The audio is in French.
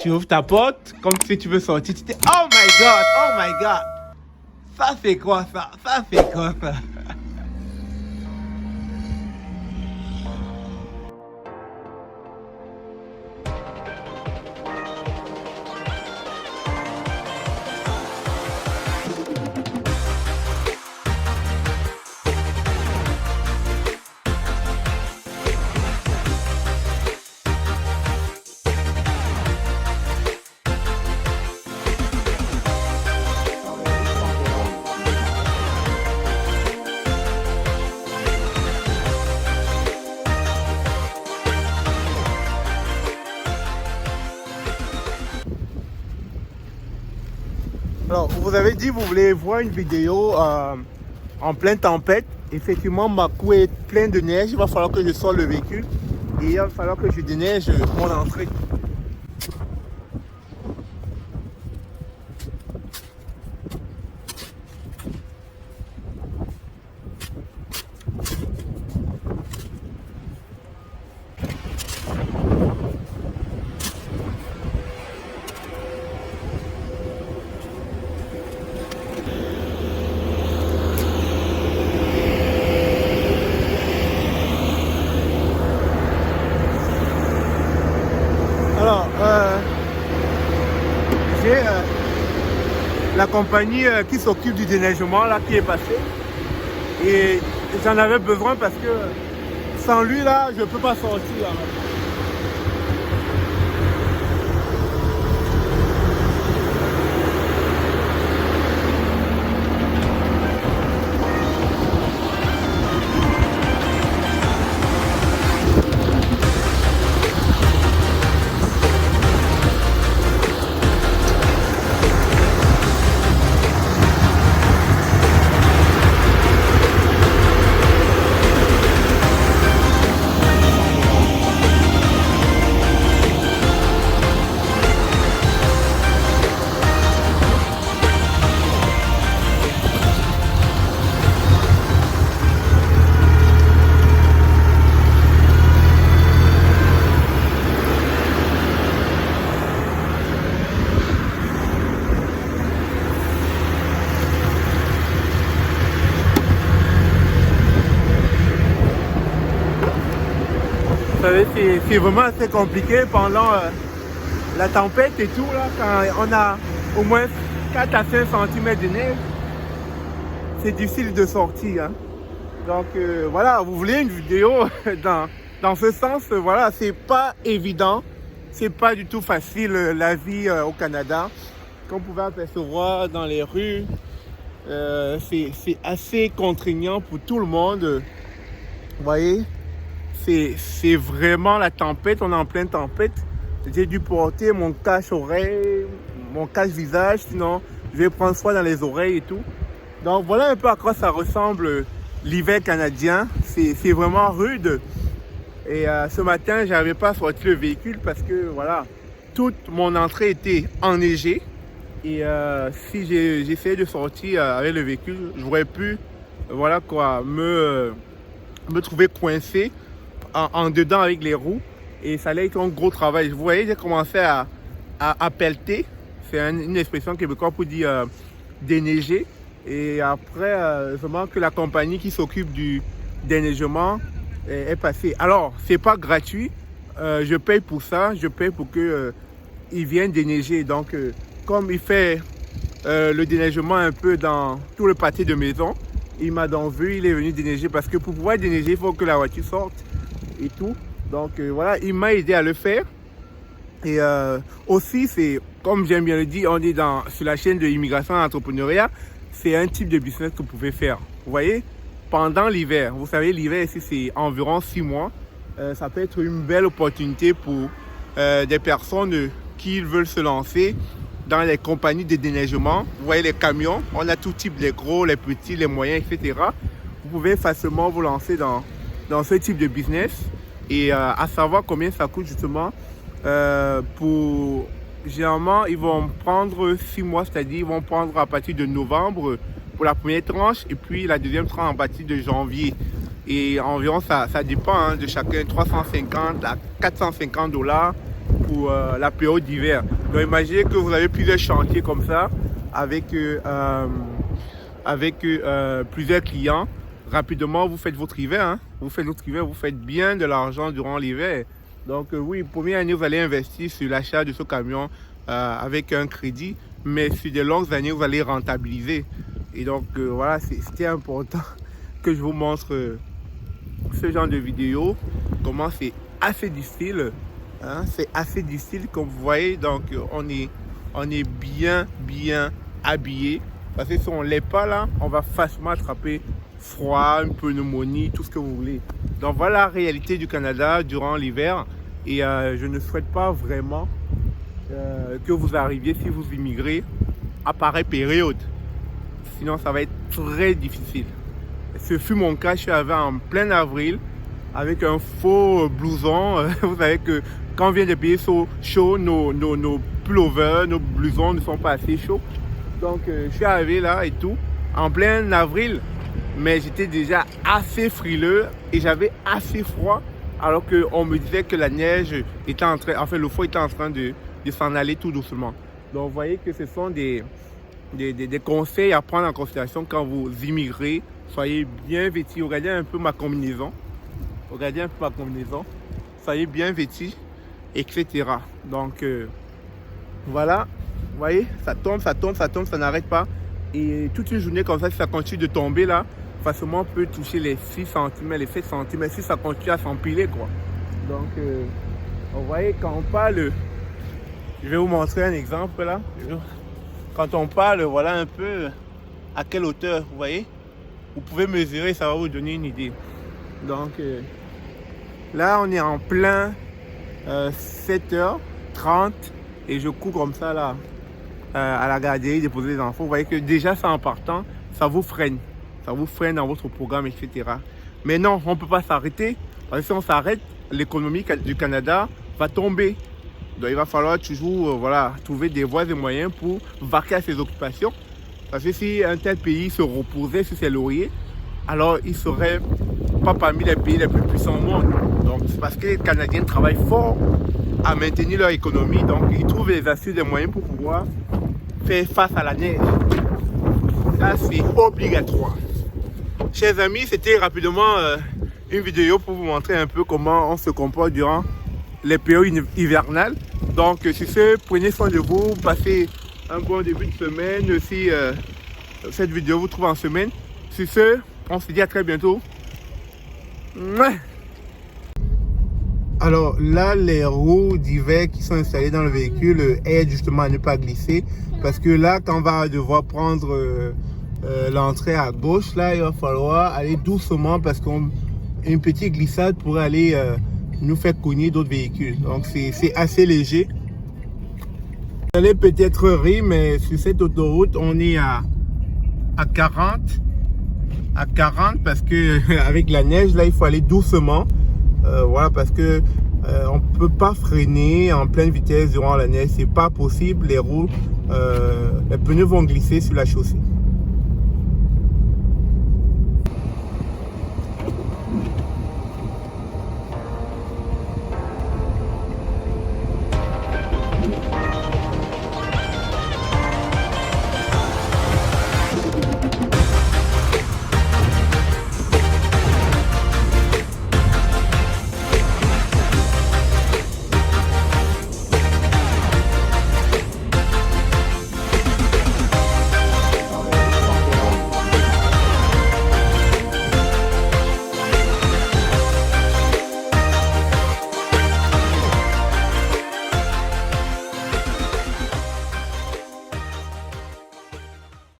tu ouvres ta porte comme si tu veux sortir. Tu dis, oh my god, oh my god. Ça c'est quoi ça? Ça c'est quoi ça? Alors, vous avez dit, vous voulez voir une vidéo en pleine tempête. Effectivement, ma cour est pleine de neige. Il va falloir que je sorte le véhicule et il va falloir que je déneige mon entrée. Alors, j'ai la compagnie qui s'occupe du déneigement là qui est passée et j'en avais besoin parce que sans lui là je ne peux pas sortir. Vous savez, c'est vraiment assez compliqué pendant la tempête et tout, là, quand on a au moins 4 à 5 cm de neige, c'est difficile de sortir. Hein. Donc voilà, vous voulez une vidéo dans ce sens, voilà, c'est pas évident, c'est pas du tout facile la vie au Canada. Comme vous pouvez apercevoir dans les rues, c'est assez contraignant pour tout le monde. Vous voyez? C'est vraiment la tempête, on est en pleine tempête. J'ai dû porter mon cache-oreille, mon cache-visage, sinon je vais prendre froid dans les oreilles et tout. Donc voilà un peu à quoi ça ressemble l'hiver canadien. C'est vraiment rude. Et ce matin, je n'avais pas sorti le véhicule parce que voilà, toute mon entrée était enneigée. Et si j'essayais de sortir avec le véhicule, j'aurais pu voilà quoi, me trouver coincé en dedans avec les roues et ça allait être un gros travail. Vous voyez, j'ai commencé à pelleter. C'est une expression québécoise pour dire déneiger. Et après, vraiment que la compagnie qui s'occupe du déneigement est passée. Alors, c'est pas gratuit. Je paye pour ça. Je paye pour qu'ils viennent déneiger. Donc, comme il fait le déneigement un peu dans tout le pâté de maison, il m'a donc vu, il est venu déneiger parce que pour pouvoir déneiger, il faut que la voiture sorte et tout. Donc voilà, il m'a aidé à le faire. Et aussi, c'est comme j'aime bien le dire, on est sur la chaîne de l'immigration et l'entrepreneuriat. C'est un type de business que vous pouvez faire. Vous voyez, pendant l'hiver, vous savez, l'hiver ici, c'est environ 6 mois. Ça peut être une belle opportunité pour des personnes qui veulent se lancer dans les compagnies de déneigement. Vous voyez les camions, on a tout type, les gros, les petits, les moyens, etc. Vous pouvez facilement vous lancer dans ce type de business et à savoir combien ça coûte justement généralement ils vont prendre 6 mois, c'est-à-dire ils vont prendre à partir de novembre pour la première tranche et puis la deuxième tranche à partir de janvier et environ ça dépend hein, de chacun, 350 à 450 $. pour la période d'hiver. Donc imaginez que vous avez plusieurs chantiers comme ça avec, plusieurs clients. Rapidement, vous faites votre hiver. Hein. Vous faites bien de l'argent durant l'hiver. Donc oui, première année, vous allez investir sur l'achat de ce camion avec un crédit. Mais sur de longues années, vous allez rentabiliser. Et donc voilà, c'était important que je vous montre ce genre de vidéo. Comment c'est assez difficile. Hein, c'est assez difficile comme vous voyez. Donc on est bien habillé. Parce que si on ne l'est pas là, on va facilement attraper froid, une pneumonie, tout ce que vous voulez. Donc voilà la réalité du Canada durant l'hiver. Et je ne souhaite pas vraiment que vous arriviez, si vous immigrez, à pareille période. Sinon ça va être très difficile. Ce fut mon cas, je suis arrivé en plein avril avec un faux blouson. Vous savez que quand on vient des pays chauds, nos pullovers, nos blousons ne sont pas assez chauds. Donc je suis arrivé là et tout, en plein avril, mais j'étais déjà assez frileux et j'avais assez froid, alors qu'on me disait que la neige était en train, enfin le froid était en train de s'en aller tout doucement. Donc vous voyez que ce sont des conseils à prendre en considération quand vous immigrez. Soyez bien vêtus. Regardez un peu ma combinaison. Soyez bien vêtus, etc. Donc voilà. Vous voyez, ça tombe, ça n'arrête pas. Et toute une journée comme ça, si ça continue de tomber là, facilement on peut toucher les 6 cm, les 7 cm, si ça continue à s'empiler quoi. Donc vous voyez, quand on parle, je vais vous montrer un exemple là. Quand on parle, voilà un peu à quelle hauteur, vous voyez. Vous pouvez mesurer, ça va vous donner une idée. Donc là, on est en plein 7h30 et je cours comme ça là à la garderie déposer les enfants. Vous voyez que déjà ça en partant, ça vous freine dans votre programme, etc. Mais non, on ne peut pas s'arrêter, parce que si on s'arrête, l'économie du Canada va tomber. Donc il va falloir toujours trouver des voies et moyens pour vaquer à ses occupations. Parce que si un tel pays se reposait sur ses lauriers, alors il ne serait pas parmi les pays les plus puissants au monde. Donc c'est parce que les Canadiens travaillent fort à maintenir leur économie, donc ils trouvent les astuces, des moyens pour pouvoir faire face à la neige. Ça c'est obligatoire. Chers amis, c'était rapidement une vidéo pour vous montrer un peu comment on se comporte durant les périodes hivernales. Donc sur ce, prenez soin de vous, passez un bon début de semaine. Si cette vidéo vous trouve en semaine. Sur ce, on se dit à très bientôt. Mouah. Alors là, les roues d'hiver qui sont installées dans le véhicule aident justement à ne pas glisser. Parce que là, quand on va devoir prendre l'entrée à gauche, là, il va falloir aller doucement parce qu'une petite glissade pourrait aller nous faire cogner d'autres véhicules. Donc c'est assez léger. Vous allez peut-être rire, mais sur cette autoroute, on est à 40. À 40 parce que avec la neige, là, il faut aller doucement. Voilà, parce que on peut pas freiner en pleine vitesse durant la neige, c'est pas possible. Les roues, les pneus vont glisser sur la chaussée.